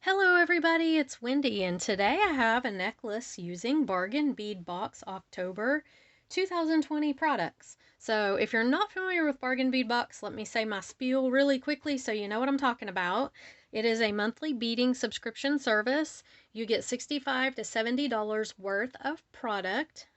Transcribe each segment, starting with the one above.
Hello everybody, it's Wendy, and today I have a necklace using Bargain Bead Box October 2020 products. So if you're not familiar with Bargain Bead Box, let me say my spiel really quickly so you know what I'm talking about. It is a monthly beading subscription service. You get $65 to $70 worth of product.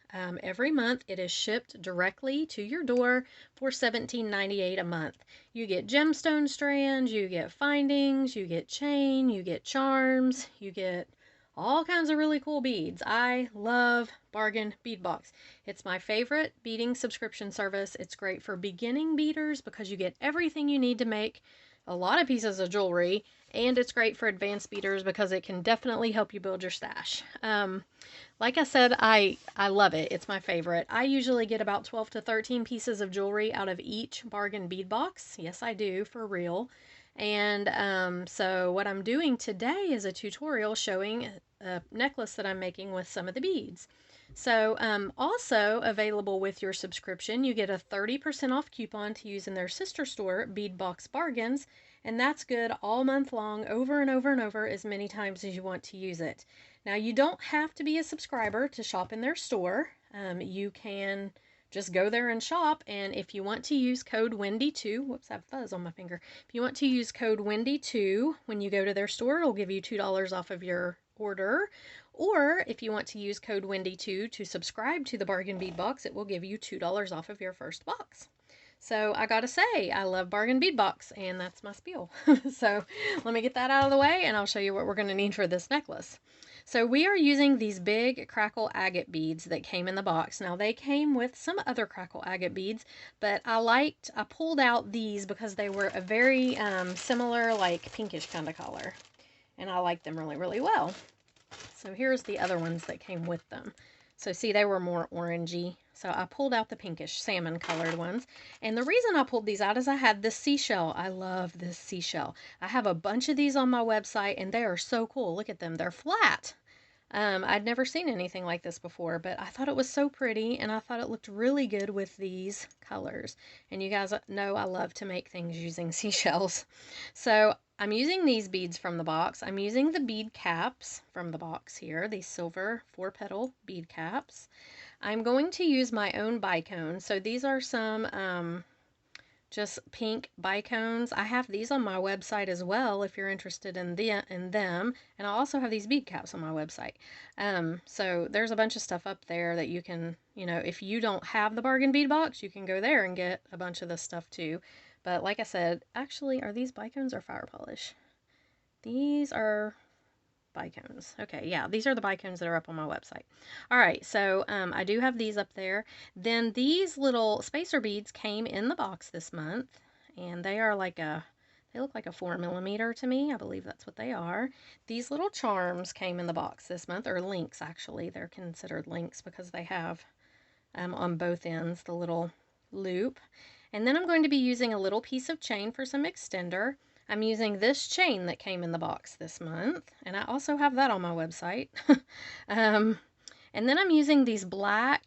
Every month it is shipped directly to your door for $17.98 a month. You get gemstone strands, you get findings, you get chain, you get charms, you get all kinds of really cool beads. I love Bargain Bead Box. It's my favorite beading subscription service. It's great for beginning beaders because you get everything you need to make a lot of pieces of jewelry, and it's great for advanced beaders because it can definitely help you build your stash. Like I said, I love it. It's my favorite. I usually get about 12 to 13 pieces of jewelry out of each Bargain Bead Box. Yes, I do, for real. And so what I'm doing today is a tutorial showing a necklace that I'm making with some of the beads. So also available with your subscription, you get a 30% off coupon to use in their sister store, Bead Box Bargains, and that's good all month long, over and over and over, as many times as you want to use it. Now, you don't have to be a subscriber to shop in their store. You can just go there and shop, and if you want to use code Wendy2, whoops, I have fuzz on my finger. If you want to use code Wendy2 when you go to their store, it'll give you $2 off of your order. Or if you want to use code Wendy2 to subscribe to the Bargain Bead Box, it will give you $2 off of your first box. So I gotta say, I love Bargain Bead Box, and that's my spiel. So let me get that out of the way, and I'll show you what we're gonna need for this necklace. So we are using these big crackle agate beads that came in the box. Now they came with some other crackle agate beads, but I pulled out these because they were a very similar, like pinkish kind of color. And I liked them really, really well. So here's the other ones that came with them. So see, they were more orangey. So I pulled out the pinkish salmon colored ones. And the reason I pulled these out is I had this seashell. I love this seashell. I have a bunch of these on my website and they are so cool. Look at them. They're flat. I'd never seen anything like this before, but I thought it was so pretty and I thought it looked really good with these colors. And you guys know I love to make things using seashells. So I'm using these beads from the box. I'm using the bead caps from the box here, these silver 4-petal bead caps. I'm going to use my own bicones. So these are some just pink bicones. I have these on my website as well if you're interested in them. And I also have these bead caps on my website. So there's a bunch of stuff up there that you can, if you don't have the Bargain Bead Box, you can go there and get a bunch of this stuff too. But like I said, actually, are these bicones or fire polish? These are bicones. Okay, yeah, these are the bicones that are up on my website. All right, so I do have these up there. Then these little spacer beads came in the box this month, and they are they look like a 4mm to me. I believe that's what they are. These little charms came in the box this month, or links actually. They're considered links because they have on both ends the little loop. And then I'm going to be using a little piece of chain for some extender. I'm using this chain that came in the box this month, and I also have that on my website. And then I'm using these black,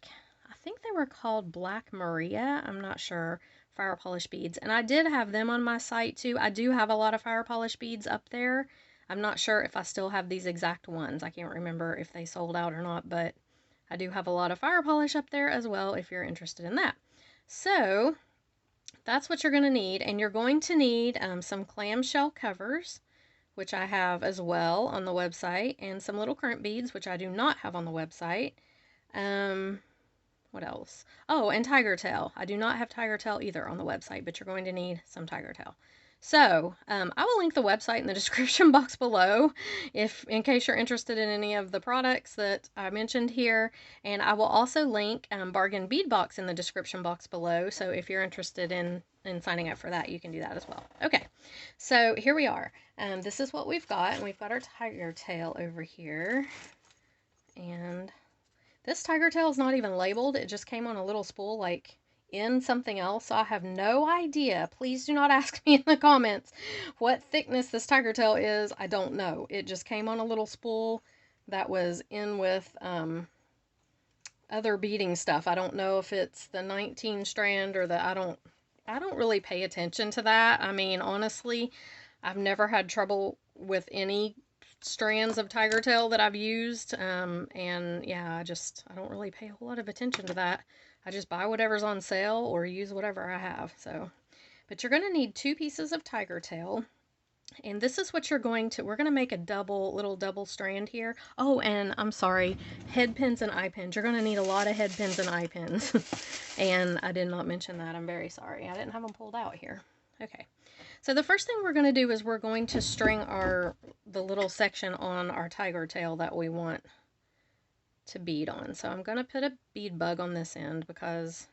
I think they were called Black Maria, I'm not sure, fire polish beads. And I did have them on my site too. I do have a lot of fire polish beads up there. I'm not sure if I still have these exact ones. I can't remember if they sold out or not, but I do have a lot of fire polish up there as well if you're interested in that. So that's what you're going to need, and you're going to need some clamshell covers, which I have as well on the website, and some little currant beads, which I do not have on the website. What else? Oh, and tiger tail. I do not have tiger tail either on the website, but you're going to need some tiger tail. So I will link the website in the description box below in case you're interested in any of the products that I mentioned here. And I will also link Bargain Bead Box in the description box below. So if you're interested in signing up for that, you can do that as well. Okay, so here we are. This is what we've got. And we've got our tiger tail over here. And this tiger tail is not even labeled. It just came on a little spool like in something else. So I have no idea. Please do not ask me in the comments what thickness this tiger tail is. I don't know. It just came on a little spool that was in with other beading stuff. I don't know if it's the 19 strand or I don't really pay attention to that. I mean, honestly, I've never had trouble with any strands of tiger tail that I've used. And yeah, I don't really pay a whole lot of attention to that. I just buy whatever's on sale or use whatever I have. So, but you're going to need 2 pieces of tiger tail. And this is what we're going to make a little double strand here. Oh, and I'm sorry, head pins and eye pins. You're going to need a lot of head pins and eye pins. And I did not mention that. I'm very sorry. I didn't have them pulled out here. Okay. So the first thing we're going to do is we're going to string the little section on our tiger tail that we want to bead on. So I'm going to put a bead bug on this end because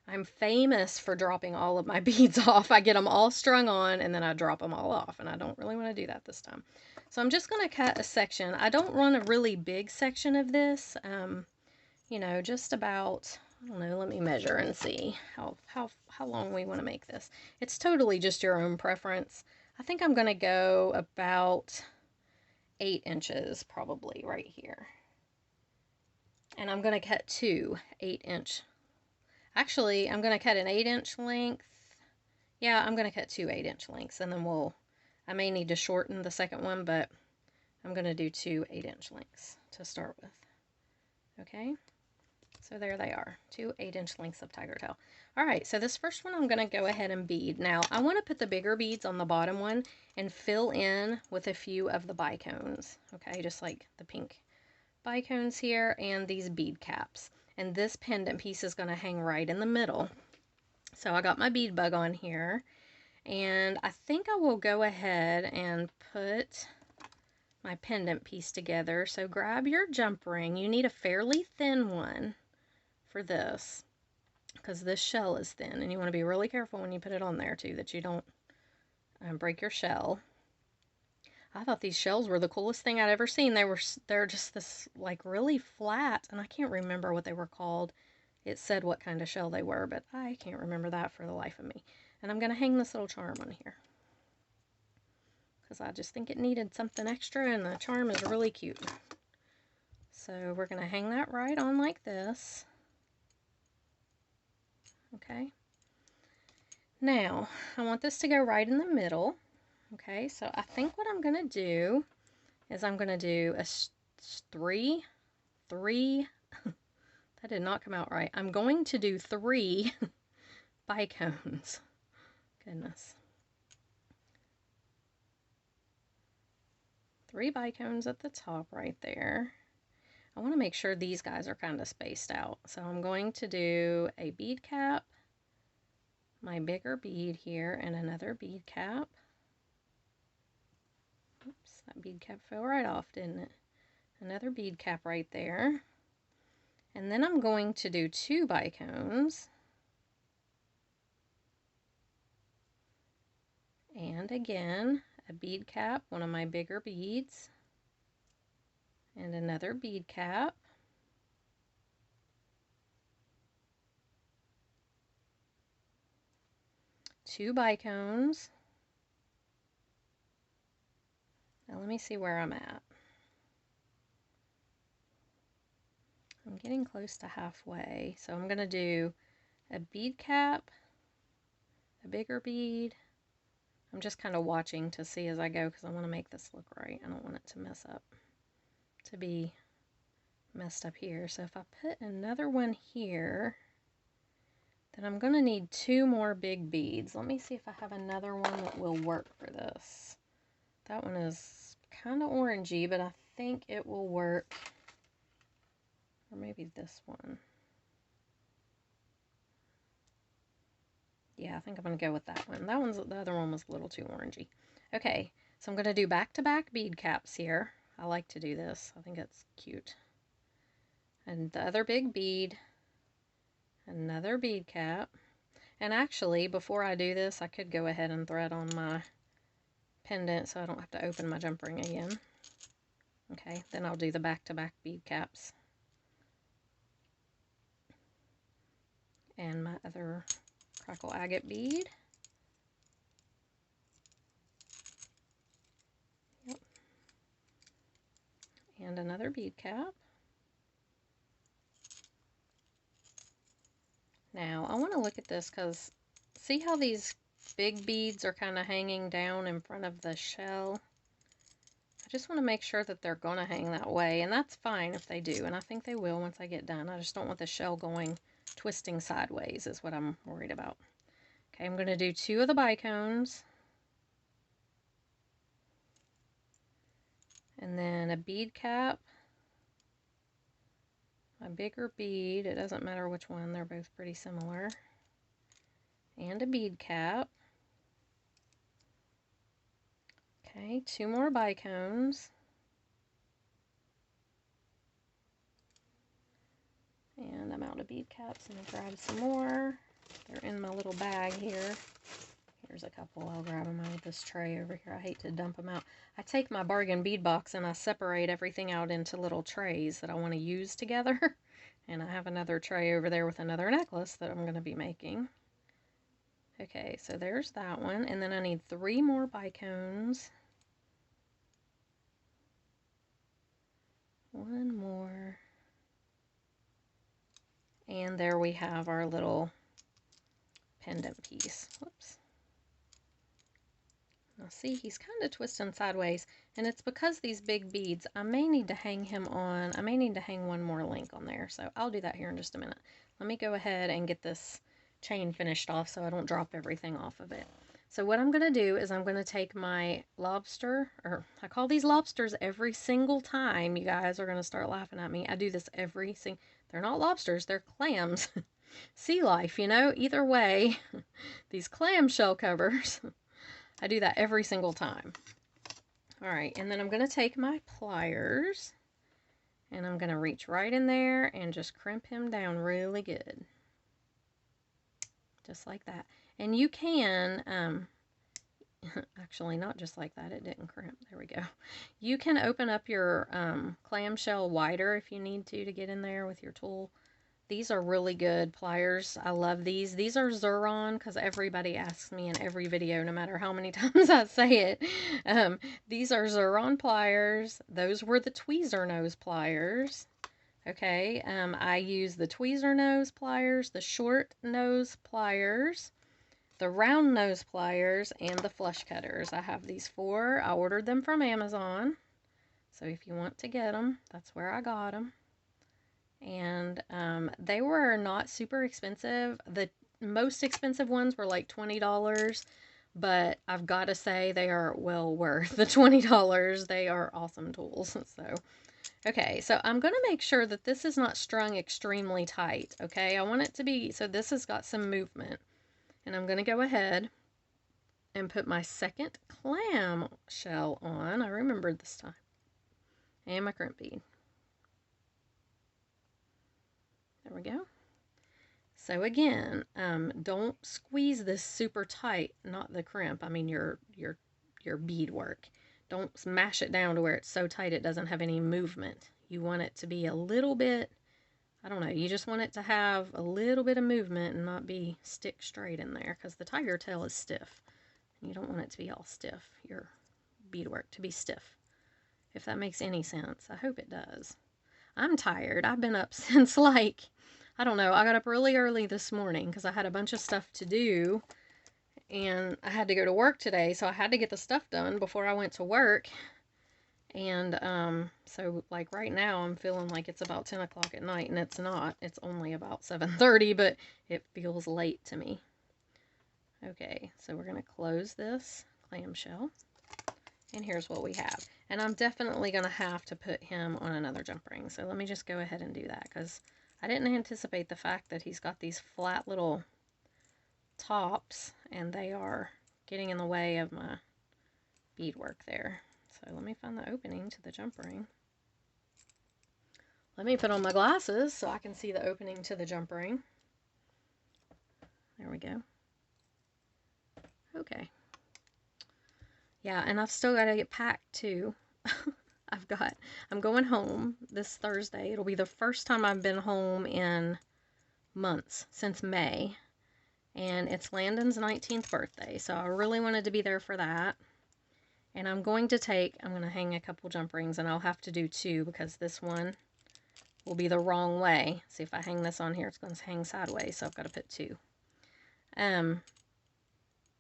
I'm famous for dropping all of my beads off. I get them all strung on and then I drop them all off, and I don't really want to do that this time. So I'm just going to cut a section. I don't run a really big section of this, you know, just about, I don't know, let me measure and see how long we want to make this. It's totally just your own preference. I think I'm going to go about 8 inches probably right here. And I'm going to cut 2 8-inch. Actually, I'm going to cut an 8-inch length. Yeah, I'm going to cut 2 8-inch lengths, and then I may need to shorten the second one, but I'm going to do 2 8-inch lengths to start with. Okay, so there they are, 2 8-inch lengths of tiger tail. All right, so this first one I'm going to go ahead and bead. Now, I want to put the bigger beads on the bottom one and fill in with a few of the bicones, okay, just like the pink bicones here and these bead caps. And this pendant piece is going to hang right in the middle. So I got my bead bug on here, and I think I will go ahead and put my pendant piece together. So grab your jump ring. You need a fairly thin one for this because this shell is thin, and you want to be really careful when you put it on there too that you don't break your shell. I thought these shells were the coolest thing I'd ever seen. They're just this like really flat, and I can't remember what they were called. It said what kind of shell they were, but I can't remember that for the life of me. And I'm going to hang this little charm on here because I just think it needed something extra, and the charm is really cute. So we're going to hang that right on like this. Okay. Now, I want this to go right in the middle. Okay, so I think what I'm going to do is I'm going to do a 3, that did not come out right. I'm going to do 3 bicones. Goodness. 3 bicones at the top right there. I want to make sure these guys are kind of spaced out. So I'm going to do a bead cap, my bigger bead here, and another bead cap. Oops, that bead cap fell right off, didn't it? Another bead cap right there. And then I'm going to do 2 bicones. And again, a bead cap, one of my bigger beads, and another bead cap. Two bicones. Now let me see where I'm at. I'm getting close to halfway, so I'm going to do a bead cap, a bigger bead. I'm just kind of watching to see as I go because I want to make this look right. I don't want it to mess up, to be messed up here. So if I put another one here, then I'm going to need 2 more big beads. Let me see if I have another one that will work for this. That one is kind of orangey, but I think it will work. Or maybe this one. Yeah, I think I'm going to go with that one. The other one was a little too orangey. Okay, so I'm going to do back-to-back bead caps here. I like to do this. I think it's cute. And the other big bead, another bead cap. And actually, before I do this, I could go ahead and thread on my pendant so I don't have to open my jump ring again. Okay, then I'll do the back-to-back bead caps. And my other crackle agate bead. Yep. And another bead cap. Now, I want to look at this because see how these big beads are kind of hanging down in front of the shell? I just want to make sure that they're going to hang that way, and that's fine if they do, and I think they will once I get done. I just don't want the shell going twisting sideways is what I'm worried about. Okay, I'm going to do 2 of the bicones, and then a bead cap, a bigger bead, it doesn't matter which one, they're both pretty similar, and a bead cap. Okay, 2 more bicones. And I'm out of bead caps. I'm going to grab some more. They're in my little bag here. Here's a couple. I'll grab them out of this tray over here. I hate to dump them out. I take my bargain bead box and I separate everything out into little trays that I want to use together. And I have another tray over there with another necklace that I'm going to be making. Okay, so there's that one. And then I need 3 more bicones. 1 more. And there we have our little pendant piece. Whoops. Now see, he's kind of twisting sideways, and it's because these big beads, I may need to hang him on, I may need to hang 1 more link on there, so I'll do that here in just a minute. Let me go ahead and get this chain finished off so I don't drop everything off of it. So what I'm going to do is I'm going to take my lobster, or I call these lobsters every single time. You guys are going to start laughing at me. I do this every single, they're not lobsters, they're clams. Sea life, you know, either way, these clamshell covers, I do that every single time. All right, and then I'm going to take my pliers, and I'm going to reach right in there and just crimp him down really good. Just like that. And you can, actually not just like that, it didn't crimp, there we go. You can open up your clamshell wider if you need to get in there with your tool. These are really good pliers. I love these. These are Zuron because everybody asks me in every video, no matter how many times I say it. These are Zuron pliers. Those were the tweezer nose pliers. Okay, I use the tweezer nose pliers, the short nose pliers, the round nose pliers, and the flush cutters. I have these 4. I ordered them from Amazon. So if you want to get them, that's where I got them. And they were not super expensive. The most expensive ones were like $20, but I've got to say they are well worth the $20. They are awesome tools. So, okay, so I'm going to make sure that this is not strung extremely tight, okay? I want it to be, so this has got some movement. And I'm going to go ahead and put my second clam shell on. I remembered this time. And my crimp bead. There we go. So again, don't squeeze this super tight, not the crimp, I mean your beadwork. Don't smash it down to where it's so tight it doesn't have any movement. You want it to be a little bit, I don't know, you just want it to have a little bit of movement and not be stick straight in there, because the tiger tail is stiff. You don't want it to be all stiff, your beadwork to be stiff. If that makes any sense. I hope it does. I'm tired. I've been up since like, I don't know, I got up really early this morning because I had a bunch of stuff to do and I had to go to work today, so I had to get the stuff done before I went to work. And so like right now I'm feeling like it's about 10 o'clock at night, and it's not. It's only about 7:30, but it feels late to me. Okay, so we're going to close this clamshell. And here's what we have. And I'm definitely going to have to put him on another jump ring. So let me just go ahead and do that, because I didn't anticipate the fact that he's got these flat little tops and they are getting in the way of my beadwork there. So let me find the opening to the jump ring. Let me put on my glasses so I can see the opening to the jump ring. There we go. Okay. Yeah, and I've still got to get packed too. I'm going home this Thursday. It'll be the first time I've been home in months, since May. And it's Landon's 19th birthday, so I really wanted to be there for that. And I'm going to hang a couple jump rings, and I'll have to do 2 because this one will be the wrong way. See, if I hang this on here, it's going to hang sideways, so I've got to put 2.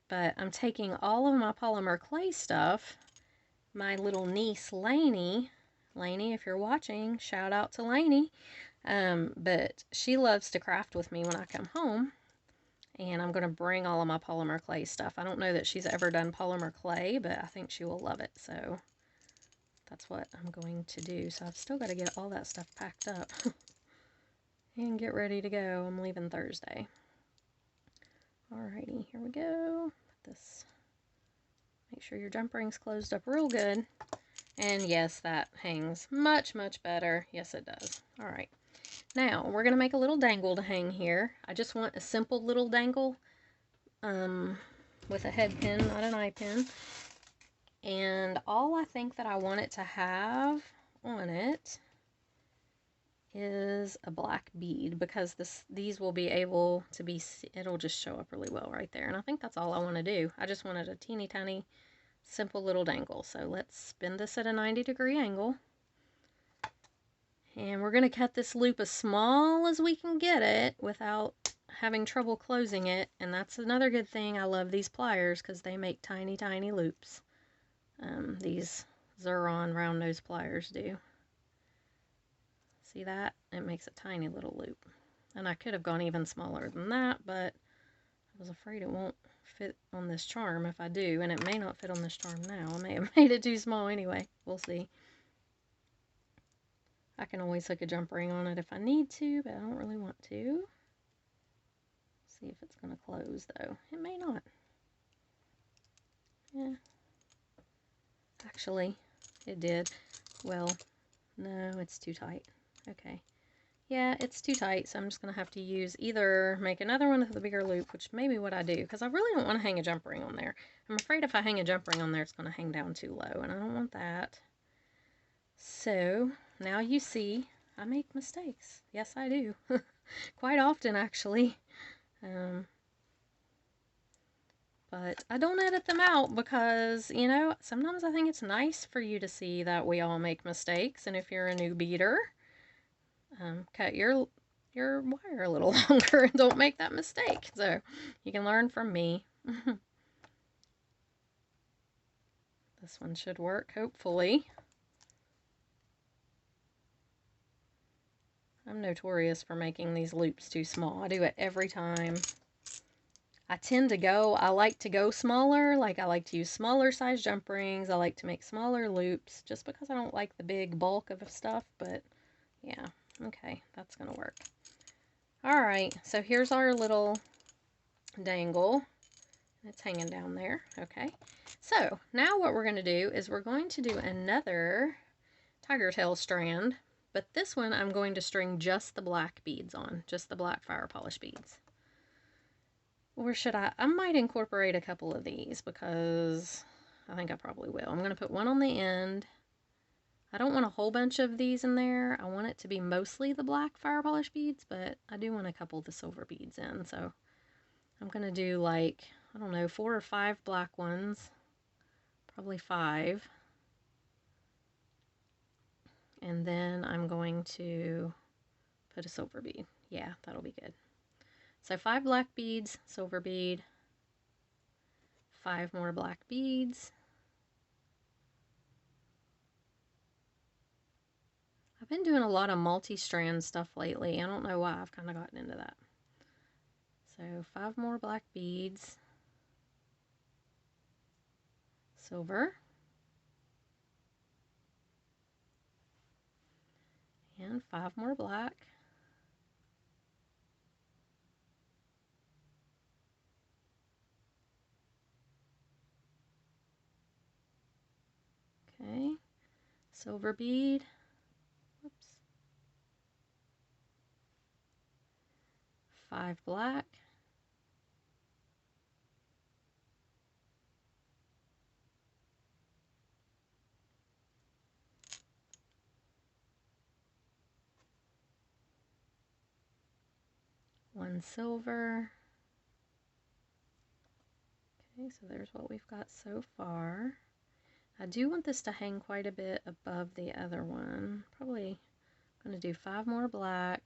But I'm taking all of my polymer clay stuff my little niece Lainey. Lainey, if you're watching, shout out to Lainey. But she loves to craft with me when I come home. And I'm going to bring all of my polymer clay stuff. I don't know that she's ever done polymer clay, but I think she will love it. So that's what I'm going to do. So I've still got to get all that stuff packed up and get ready to go. I'm leaving Thursday. Alrighty, here we go. Put this. Make sure your jump ring's closed up real good. And yes, that hangs much, much better. Yes, it does. Alright. Now, we're going to make a little dangle to hang here. I just want a simple little dangle with a head pin, not an eye pin. And all I think that I want it to have on it is a black bead, because these will be able to be, it'll just show up really well right there. And I think that's all I want to do. I just wanted a teeny tiny simple little dangle. So let's spin this at a 90-degree angle. And we're going to cut this loop as small as we can get it without having trouble closing it. And that's another good thing. I love these pliers because they make tiny, tiny loops. These Xuron round nose pliers do. See that? It makes a tiny little loop. And I could have gone even smaller than that, but I was afraid it won't fit on this charm if I do. And it may not fit on this charm now. I may have made it too small anyway. We'll see. I can always hook a jump ring on it if I need to, but I don't really want to. See if it's going to close, though. It may not. Yeah. Actually, it did. Well, no, it's too tight. Okay. Yeah, it's too tight, so I'm just going to have to use either make another one with a bigger loop, which may be what I do, because I really don't want to hang a jump ring on there. I'm afraid if I hang a jump ring on there, it's going to hang down too low, and I don't want that. So, now you see I make mistakes. Yes, I do. Quite often, actually. But I don't edit them out because, you know, sometimes I think it's nice for you to see that we all make mistakes. And if you're a new beater, cut your wire a little longer and don't make that mistake. So you can learn from me. This one should work, hopefully. I'm notorious for making these loops too small. I do it every time. I like to go smaller. Like, I like to use smaller size jump rings. I like to make smaller loops just because I don't like the big bulk of stuff. But yeah, okay, that's gonna work. All right, so here's our little dangle. It's hanging down there. Okay, so now what we're gonna do is we're going to do another tiger tail strand, but this one I'm going to string just the black beads on, just the black fire polish beads. Or should I might incorporate a couple of these because I think I probably will. I'm going to put one on the end. I don't want a whole bunch of these in there. I want it to be mostly the black fire polish beads, but I do want a couple of the silver beads in. So I'm going to do like, I don't know, 4 or 5 black ones. Probably 5. And then I'm going to put a silver bead. Yeah, that'll be good. So 5 black beads, silver bead, 5 more black beads. I've been doing a lot of multi-strand stuff lately. I don't know why. I've kind of gotten into that. So 5 more black beads, silver, and 5 more black. Okay, silver bead, whoops, 5 black, one silver. Okay, so there's what we've got so far. I do want this to hang quite a bit above the other one. Probably going to do 5 more black.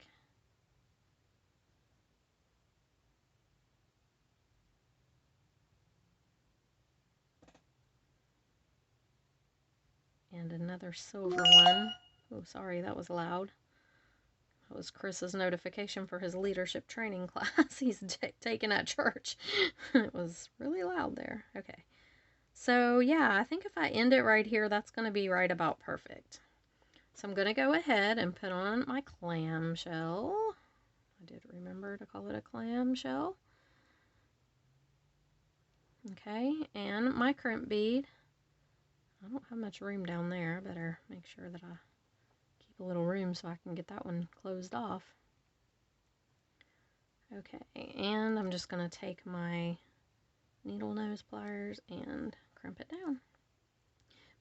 And another silver one. Oh, sorry, that was loud. That was Chris's notification for his leadership training class he's taking at church. It was really loud there. Okay. So yeah, I think if I end it right here, that's going to be right about perfect. So I'm going to go ahead and put on my clamshell. I did remember to call it a clamshell. Okay, and my crimp bead. I don't have much room down there. I better make sure that I keep a little room so I can get that one closed off. Okay, and I'm just going to take my needle nose pliers and crimp it down.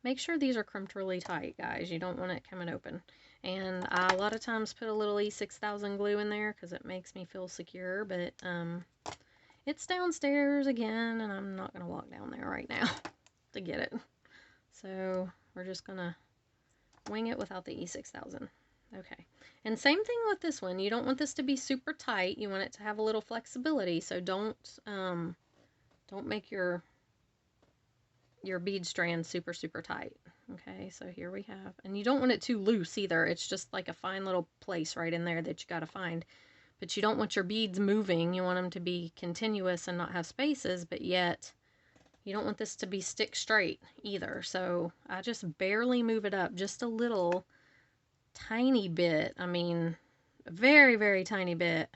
Make sure these are crimped really tight, guys. You don't want it coming open. And I a lot of times put a little E6000 glue in there because it makes me feel secure, but it's downstairs again, and I'm not going to walk down there right now to get it. So we're just going to wing it without the E6000. Okay, and same thing with this one. You don't want this to be super tight. You want it to have a little flexibility, so don't make your bead strand super tight. Okay, so here we have, and you don't want it too loose either. It's just like a fine little place right in there that you got to find. But you don't want your beads moving. You want them to be continuous and not have spaces, but yet you don't want this to be stick straight either. So I just barely move it up just a little tiny bit. I mean, a very tiny bit,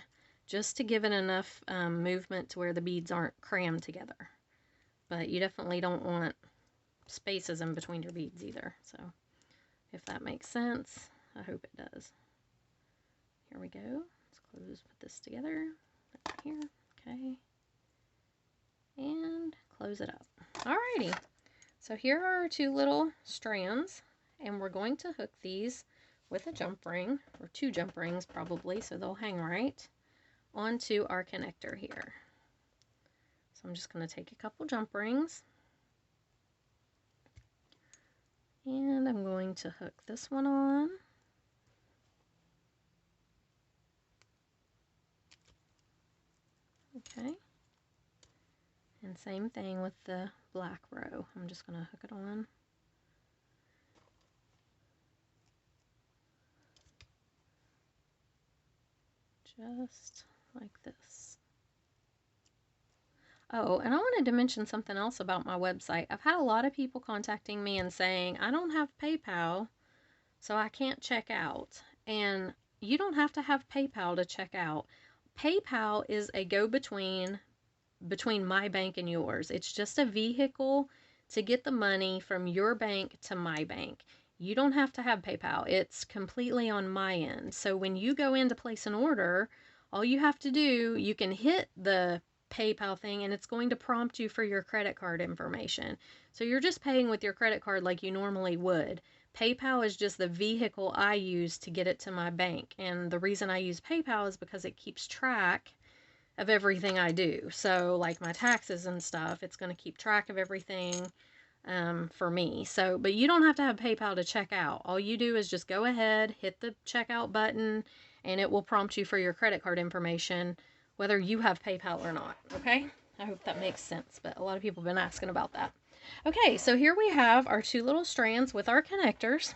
just to give it enough movement to where the beads aren't crammed together. But you definitely don't want spaces in between your beads either. So if that makes sense, I hope it does. Here we go. Let's put this together right here. Okay. And close it up. Alrighty. So here are our two little strands, and we're going to hook these with a jump ring, or two jump rings probably, so they'll hang right onto our connector here. So I'm just going to take a couple jump rings, and I'm going to hook this one on. Okay. And same thing with the black row. I'm just going to hook it on. Just like this. Oh, and I wanted to mention something else about my website. I've had a lot of people contacting me and saying, I don't have PayPal, so I can't check out. And you don't have to have PayPal to check out. PayPal is a go-between between my bank and yours. It's just a vehicle to get the money from your bank to my bank. You don't have to have PayPal. It's completely on my end. So when you go in to place an order, all you have to do, you can hit the PayPal thing and it's going to prompt you for your credit card information. So you're just paying with your credit card like you normally would. PayPal is just the vehicle I use to get it to my bank. And the reason I use PayPal is because it keeps track of everything I do. So like my taxes and stuff, it's going to keep track of everything for me. So, but you don't have to have PayPal to check out. All you do is just go ahead, hit the checkout button, and it will prompt you for your credit card information, whether you have PayPal or not. Okay? I hope that makes sense, but a lot of people have been asking about that. Okay, so here we have our two little strands with our connectors.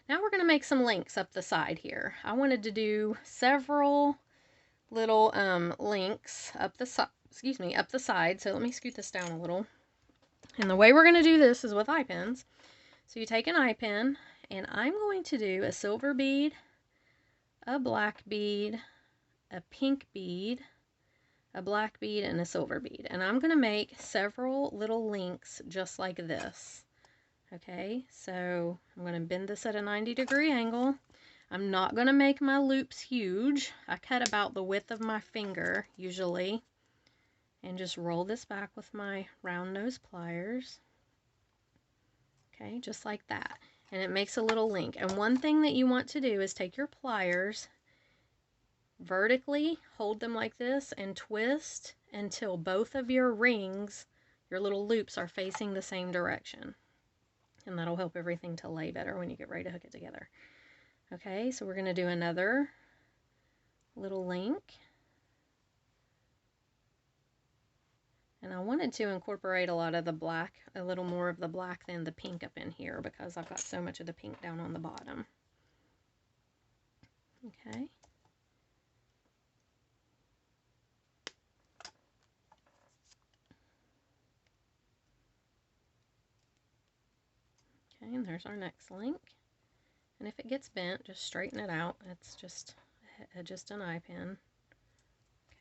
Now we're going to make some links up the side here. I wanted to do several little links up the side. So let me scoot this down a little. And the way we're going to do this is with eye pins. So you take an eye pin, and I'm going to do a silver bead, a black bead, a pink bead, a black bead, and a silver bead. And I'm going to make several little links just like this. Okay, so I'm going to bend this at a 90-degree angle. I'm not going to make my loops huge. I cut about the width of my finger usually, and just roll this back with my round nose pliers. Okay, just like that. And it makes a little link. And one thing that you want to do is take your pliers, vertically hold them like this, and twist until both of your rings, your little loops, are facing the same direction. And that'll help everything to lay better when you get ready to hook it together. Okay, so we're going to do another little link. And I wanted to incorporate a lot of the black, a little more of the black than the pink up in here because I've got so much of the pink down on the bottom. Okay. Okay, and there's our next link. And if it gets bent, just straighten it out. It's just an eye pin.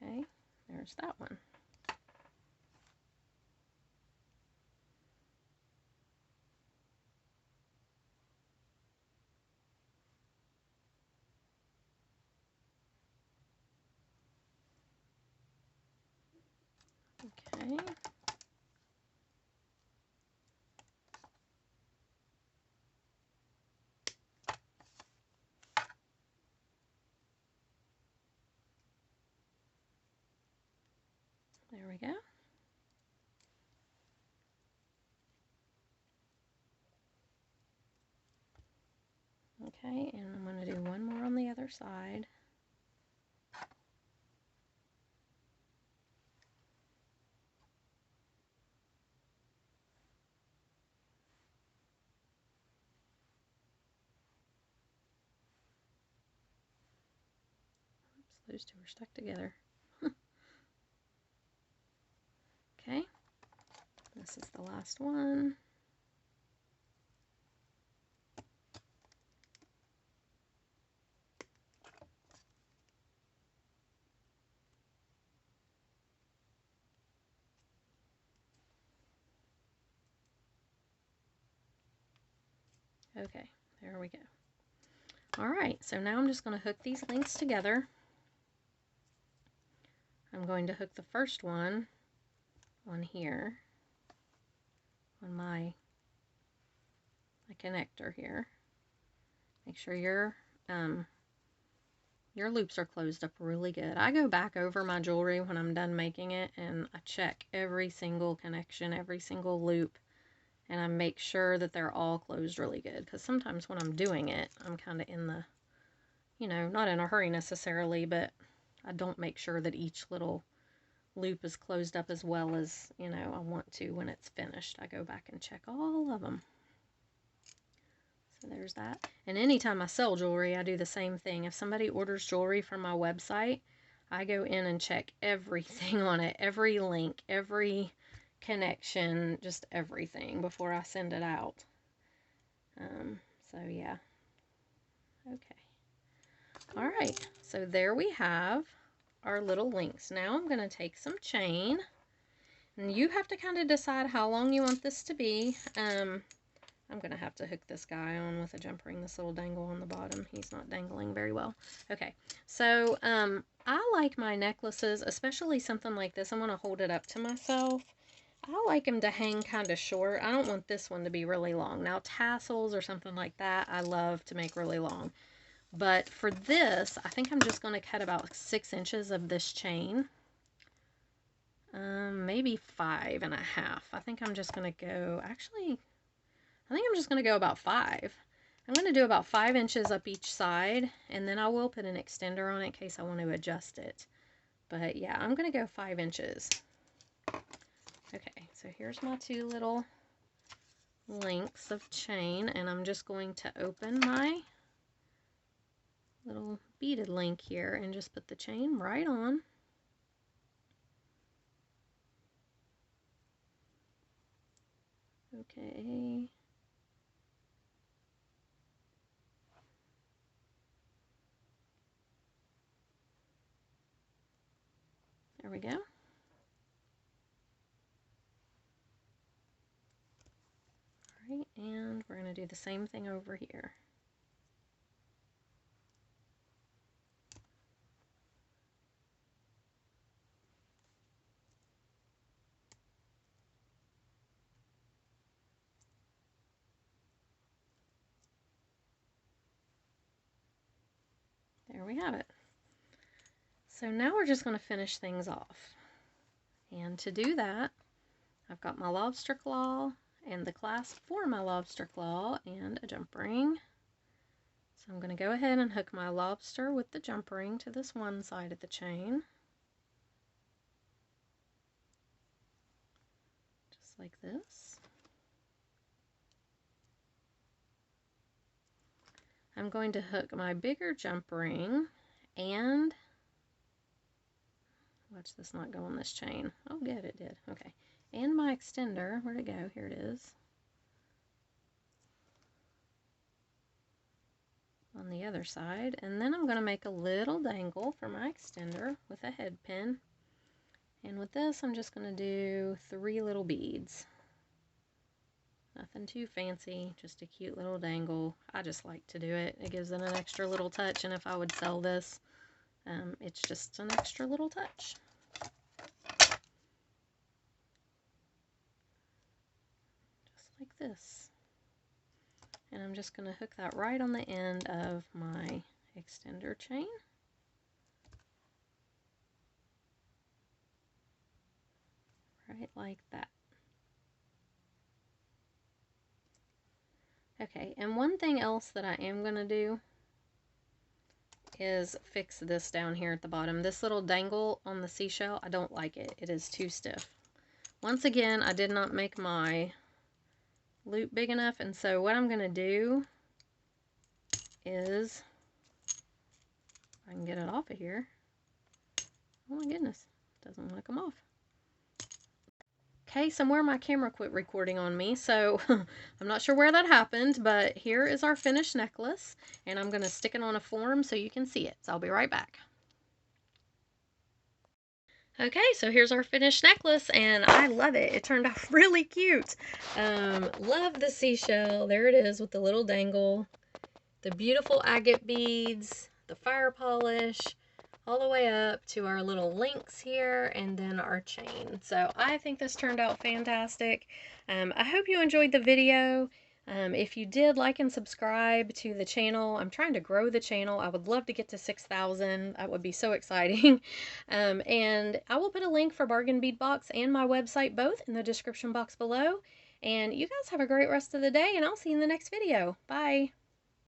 Okay, there's that one. Okay. There we go. Okay, and I'm going to do one more on the other side. Oops, those two are stuck together. Okay, this is the last one. Okay, there we go. All right, so now I'm just going to hook these links together. I'm going to hook the first one on here, on my connector here. Make sure your loops are closed up really good. I go back over my jewelry when I'm done making it, and I check every single connection, every single loop, and I make sure that they're all closed really good, because sometimes when I'm doing it, I'm kind of in the, you know, not in a hurry necessarily, but I don't make sure that each little loop is closed up as well as, you know, I want to when it's finished. I go back and check all of them. So there's that. And anytime I sell jewelry, I do the same thing. If somebody orders jewelry from my website, I go in and check everything on it, every link, every connection, just everything before I send it out. So yeah. Okay. All right. So there we have our little links. Now I'm going to take some chain, and you have to kind of decide how long you want this to be. I'm going to have to hook this guy on with a jump ring, this little dangle on the bottom. He's not dangling very well. Okay, so I like my necklaces, especially something like this. I'm going to hold it up to myself. I like them to hang kind of short. I don't want this one to be really long. Now, tassels or something like that, I love to make really long. But for this, I think I'm just going to cut about 6 inches of this chain. Maybe 5.5. I think I'm just going to go, actually, I think I'm just going to go about 5. I'm going to do about 5 inches up each side, and then I will put an extender on it in case I want to adjust it. But yeah, I'm going to go 5 inches. Okay, so here's my 2 little lengths of chain, and I'm just going to open my little beaded link here and just put the chain right on. Okay. There we go. All right, and we're going to do the same thing over here. There we have it. So now we're just going to finish things off. And to do that, I've got my lobster claw and the clasp for my lobster claw and a jump ring. So I'm going to go ahead and hook my lobster with the jump ring to this one side of the chain. just like this. I'm going to hook my bigger jump ring and watch this not go on this chain. Oh good, it did. Okay. And my extender, where'd it go? Here it is. On the other side, and then I'm going to make a little dangle for my extender with a head pin. And with this, I'm just going to do 3 little beads. Nothing too fancy, just a cute little dangle. I just like to do it. It gives it an extra little touch, and if I would sell this, it's just an extra little touch. Just like this. And I'm just going to hook that right on the end of my extender chain. Right like that. Okay, and one thing else that I am going to do is fix this down here at the bottom. This little dangle on the seashell, I don't like it. It is too stiff. Once again, I did not make my loop big enough, and so what I'm going to do is, if I can get it off of here. Oh my goodness, it doesn't want to come off. Okay, somewhere my camera quit recording on me, so I'm not sure where that happened, but here is our finished necklace, and I'm going to stick it on a form so you can see it. So I'll be right back. Okay, so here's our finished necklace, and I love it. It turned out really cute. Love the seashell. There it is with the little dangle, the beautiful agate beads, the fire polish, all the way up to our little links here, and then our chain. So I think this turned out fantastic. I hope you enjoyed the video. If you did, like and subscribe to the channel. I'm trying to grow the channel. I would love to get to 6,000. That would be so exciting. And I will put a link for Bargain Bead Box and my website both in the description box below. And you guys have a great rest of the day, and I'll see you in the next video. Bye.